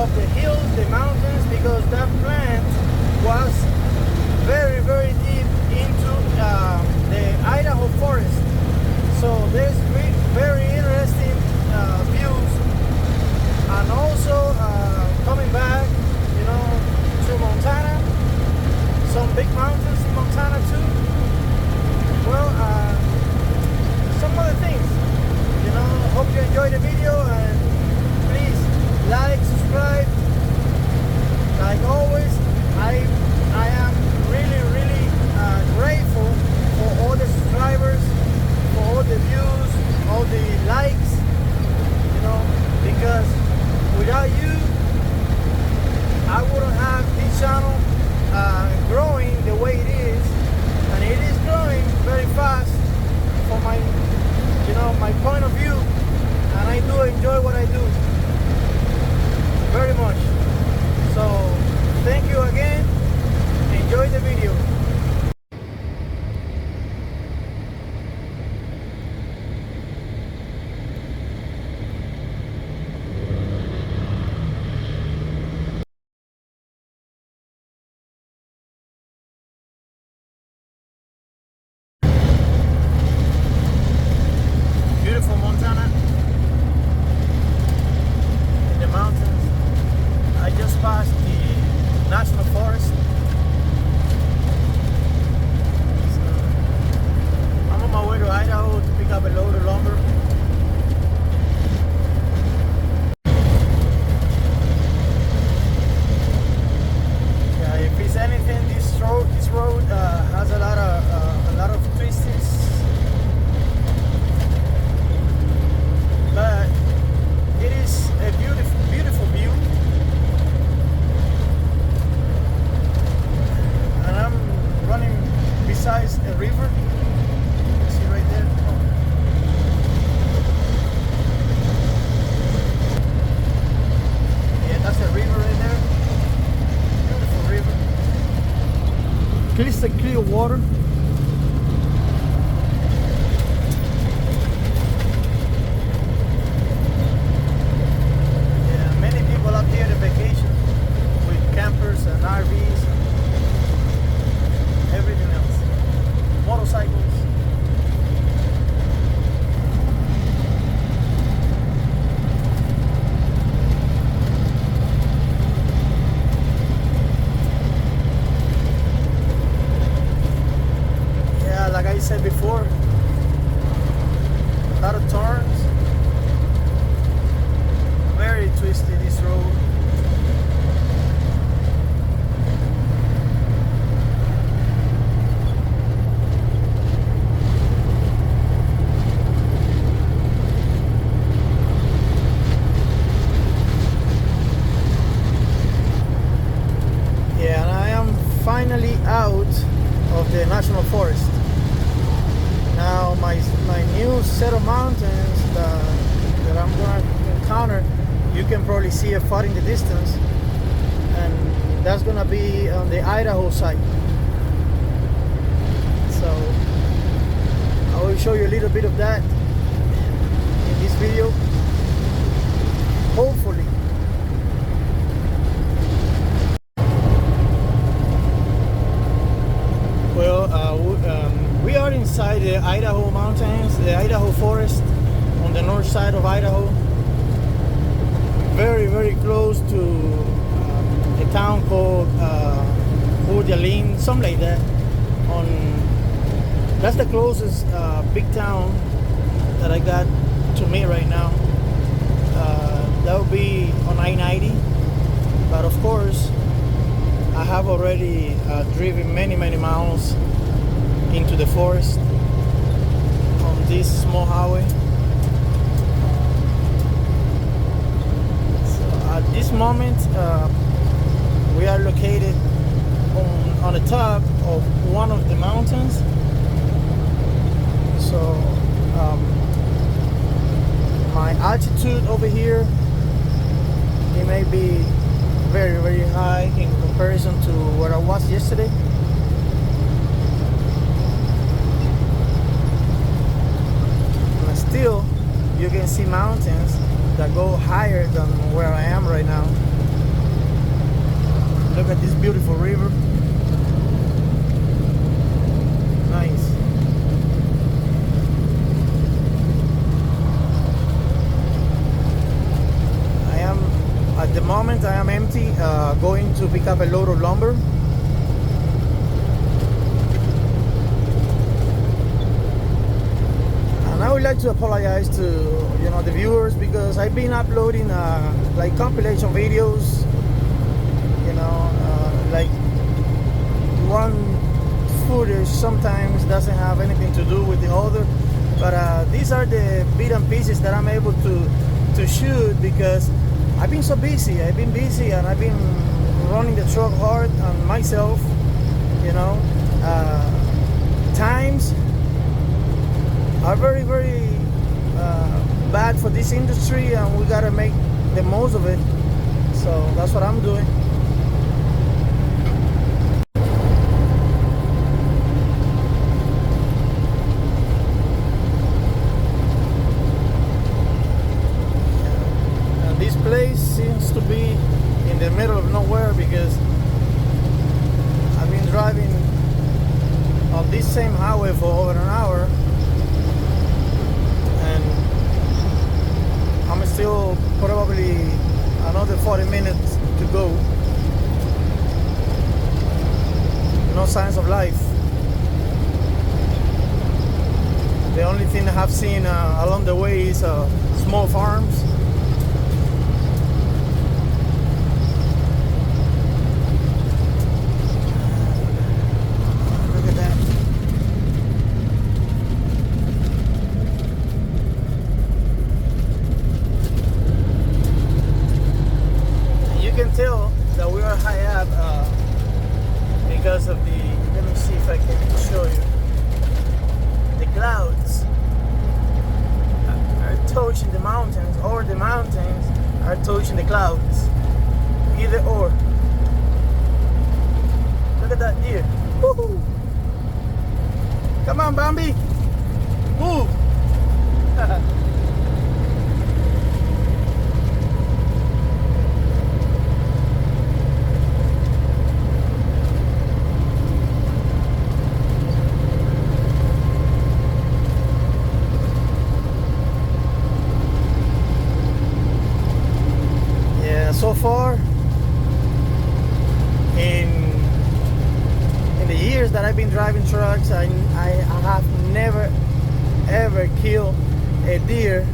of the hills, the mountains, because that plant was very, very deep into the Idaho forest. So there's very interesting views, and also coming back, you know, to Montana, some big mountains in Montana too. Well, some other things, you know. Hope you enjoyed the video, and please like, subscribe. Like always, I am really, really grateful for all the subscribers, for all the views, all the likes, you know, because without you, I wouldn't have this channel growing the way it is, and it is growing very fast from my, you know, my point of view, and I do enjoy what I do very much. So thank you again. Enjoy the video. Beautiful Montana in the mountains. I just passed the national forest. So I'm on my way to Idaho to pick up a load of lumber. Yeah, if it's anything, this road has a lot of twists. But it is a beautiful, beautiful view, and I'm running beside a river. You see right there. Yeah, that's a river right there. Beautiful river. Crystal clear water. Up here to vacation with campers and RVs and everything else, motorcycles. Yeah, like I said before, a lot of turns. Very twisty, this road. Yeah, and I am finally out of the national forest. Now my new set of mountains that I'm going to encounter, you can probably see it far in the distance, and that's gonna be on the Idaho side. So I will show you a little bit of that in this video, hopefully. Well, we are inside the Idaho mountains, the Idaho forest on the north side of Idaho. Very, very close to a town called something like that. That's the closest big town that I got to me right now. That would be on I-90. But of course, I have already driven many, many miles into the forest on this small highway. At this moment, we are located on the top of one of the mountains. So my altitude over here, it may be very, very high in comparison to where I was yesterday. And still, you can see mountains that go higher than where I am right now. Look at this beautiful river. Nice. At the moment I am empty, going to pick up a load of lumber. And I would like to apologize to the viewers, because I've been uploading like compilation videos, like one footage sometimes doesn't have anything to do with the other, but these are the bit and pieces that I'm able to shoot, because I've been so busy. I've been busy and I've been running the truck hard on myself, times are very, very bad for this industry, and we gotta make the most of it. So that's what I'm doing. And this place seems to be in the middle of nowhere, because I've been driving on this same highway for over an hour, and I'm still probably another 40 minutes to go. No signs of life. The only thing I have seen along the way is small farms. Tell that we are high up because of the, let me see if I can show you, the clouds are touching the mountains, or the mountains are touching the clouds, either or. Look at that deer. Woohoo! Come on, Bambi, move. So far, in the years that I've been driving trucks, I have never ever killed a deer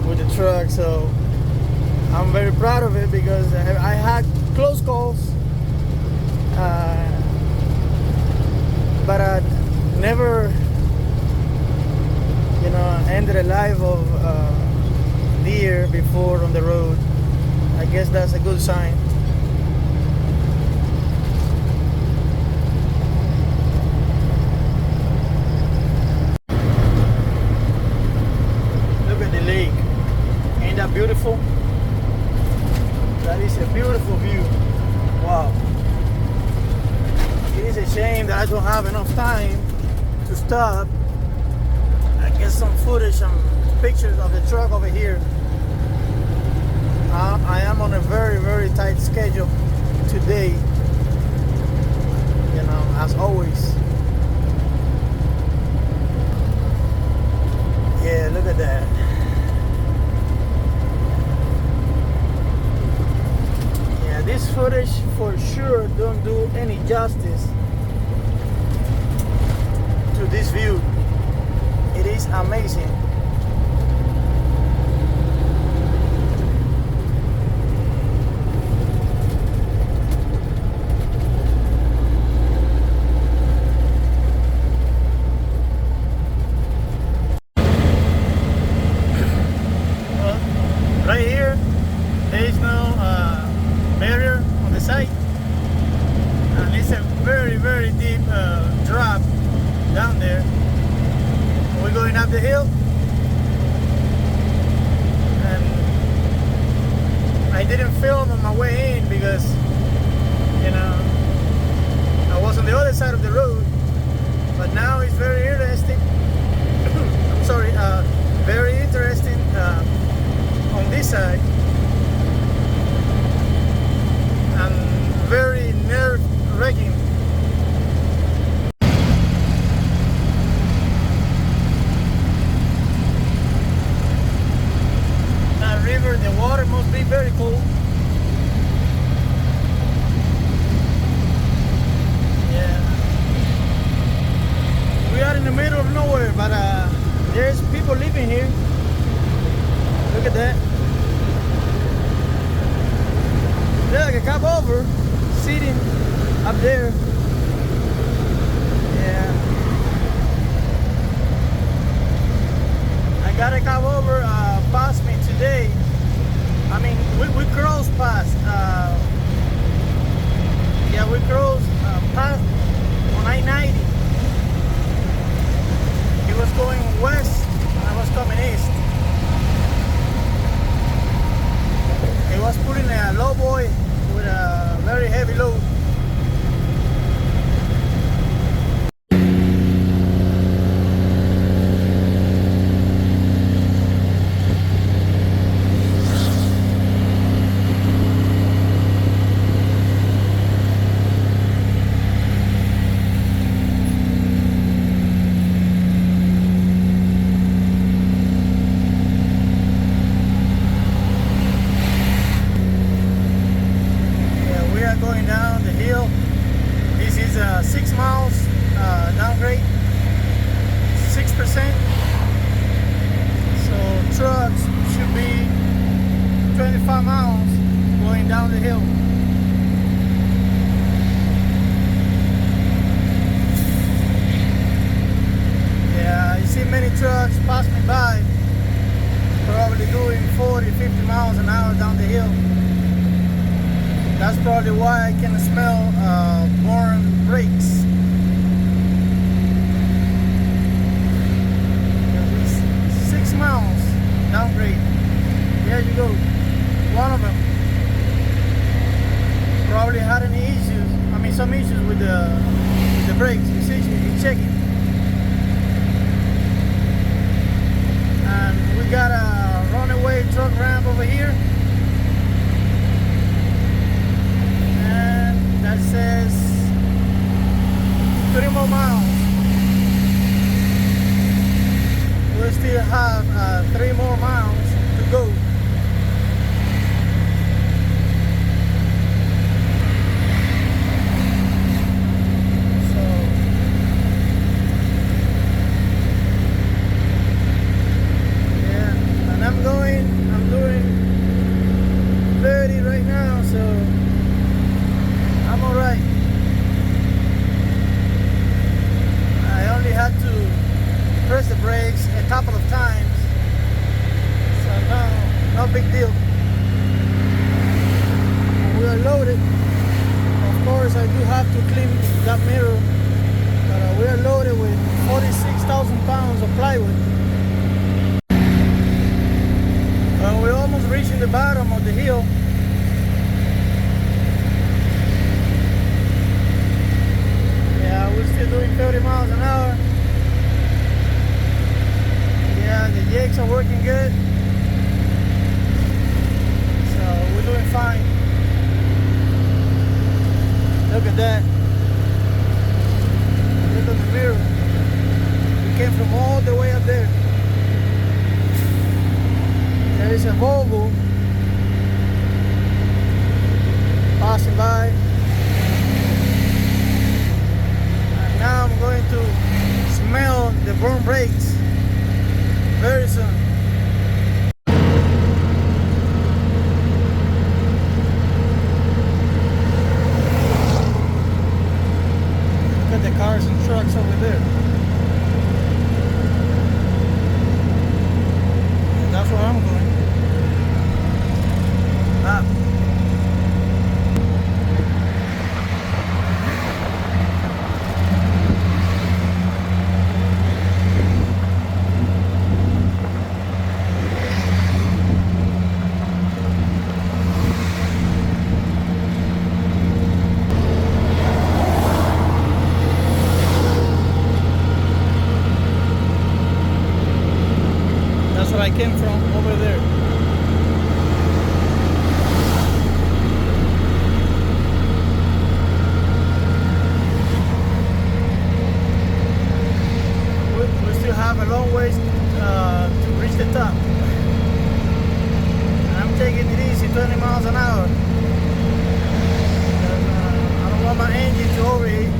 with the truck. So I'm very proud of it, because I had close calls, but I never, ended a life of deer before on the road. I guess that's a good sign. Look at the lake. Ain't that beautiful? That is a beautiful view. Wow. It is a shame that I don't have enough time to stop and get some footage, some pictures of the truck over here. I am on a very, very tight schedule today, as always. Yeah, look at that. Yeah, this footage for sure don't do any justice to this view. It is amazing. Right here, there is no barrier on the side, and it's a very, very deep drop down there. We're going up the hill, and I didn't film on my way in because, I was on the other side of the road, but now it's very interesting. I'm sorry, very interesting. On this side, and very figure the water must be very cold. Yeah. We are in the middle of nowhere, but there's people living here. Look at that. There's like a cabover sitting up there. Yeah. I got a cabover past me today. I mean, we crossed past. Yeah, we crossed past on I-90. He was going west and I was coming east. He was putting a low boy with a very heavy load. Going down the hill. This is 6 miles downgrade, 6%. So trucks should be 25 miles going down the hill. Yeah, you see many trucks pass me by, probably doing 40, 50 miles an hour down the hill. That's probably why I can smell burn brakes. 6 miles downgrade. There you go. One of them. Probably had any issues. I mean, some issues with the brakes. You see, you check it. And we got a runaway truck ramp over here. That says 3 more miles. We still have 3 more miles to go. So yeah, and I'm doing 30 right now, so I'm alright. I only had to press the brakes a couple of times, so no big deal. We are loaded. Of course, I do have to clean that mirror, but we are loaded with 46,000 pounds of plywood. We're almost reaching the bottom of the hill. We're still doing 30 miles an hour. Yeah, the jakes are working good. So we're doing fine. Look at that. Look at the mirror. We came from all the way up there. There is a Volvo passing by. Now I'm going to smell the burn brakes very soon. Look at the cars and trucks over there. That's where I'm going. Where I came from, over there. We still have a long ways to reach the top. out. I don't want my engine to overheat.